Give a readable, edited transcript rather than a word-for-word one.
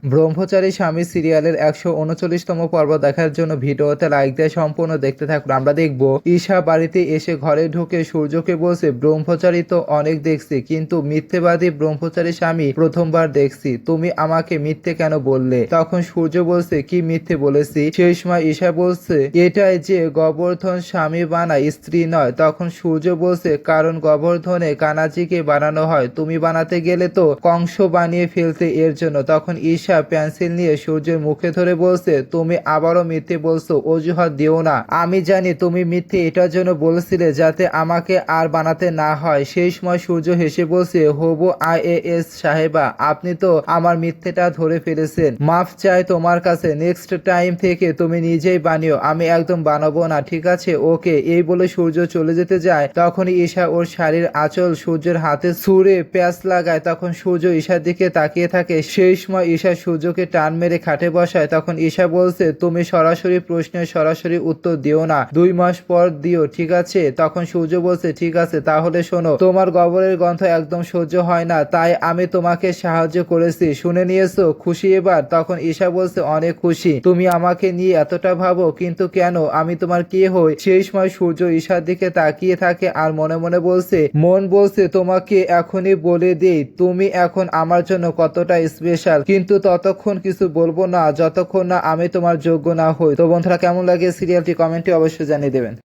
ব্রহ্মচারী স্বামী সিরিয়ালের 139তম পর্ব দেখার জন্য ভিডিওতে লাইক দিয়ে সম্পূর্ণ দেখতে থাকুন। আমরা দেখব ঈশা বাড়িতে এসে ঘরে ঢুকে সূর্যকে বলছে, ব্রহ্মচারী তো অনেক দেখছি, কিন্তু মিথ্যেবাদী ব্রহ্মচারী স্বামী প্রথমবার দেখছি। তুমি আমাকে মিথ্যে কেন বললে? তখন সূর্য বলছে, কি মিথ্যে বলেছি? সেই সময় ঈশা বলছে, এটাই যে গোবর্ধন স্বামী বানায়, স্ত্রী নয়। তখন সূর্য বলছে, কারণ গোবর্ধনে কানাজিকে বানানো হয়, তুমি বানাতে গেলে তো কংস বানিয়ে ফেলতে, এর জন্য। তখন ঈশা পেন্সিল নিয়ে সূর্যের মুখে ধরে বলছে, তুমি আবারও মিথ্যে বলছো, অজুহাত দিও না। আমি জানি তুমি মিথ্যে এটার জন্য বলেছিলে যাতে আমাকে আর বানাতে না হয়। সেই সময় সূর্য হেসে বলছে, হবু IAS সাহেবা, আপনি তো আমার মিথ্যেটা ধরে ফেলেছেন। মাফ চাই তোমার কাছে, নেক্সট টাইম থেকে তুমি নিজেই বানিও, আমি একদম বানাবো না, ঠিক আছে? ওকে। এই বলে সূর্য চলে যেতে যায়। তখনই ঈশা ওর শাড়ির আঁচল সূর্যের হাতে ছুঁড়ে প্যাঁচ লাগায়। তখন সূর্য ঈশার দিকে তাকিয়ে থাকে। সেই সময় ঈশা সূর্যকে টান মেরে খাটে বসায়। তখন ঈশা বলছে, তুমি সরাসরি প্রশ্নের সরাসরি উত্তর দিও না, 2 মাস পর দিও, ঠিক আছে? তখন সূর্য বলছে, ঠিক আছে, তাহলে শোনো, তোমার গোবরের গন্ধ একদম সহ্য হয় না, তাই আমি তোমাকে সাহায্য করেছি, শুনে নিয়েছো? খুশি এবার? তখন ঈশা বলছে, অনেক খুশি। তুমি আমাকে নিয়ে এতটা ভাবো, কিন্তু কেন? আমি তোমার কে হই? সেই সময় সূর্য ঈশার দিকে তাকিয়ে থাকে আর মনে মনে বলছে, মন বলছে তোমাকে এখনই বলে দেই তুমি এখন আমার জন্য কতটা স্পেশাল, কিন্তু ততক্ষণ কিছু বলবো না যতক্ষণ না আমি তোমার যোগ্য না হই। তো বন্ধুরা, কেমন লাগে সিরিয়ালটি কমেন্টে অবশ্যই জানিয়ে দেবেন।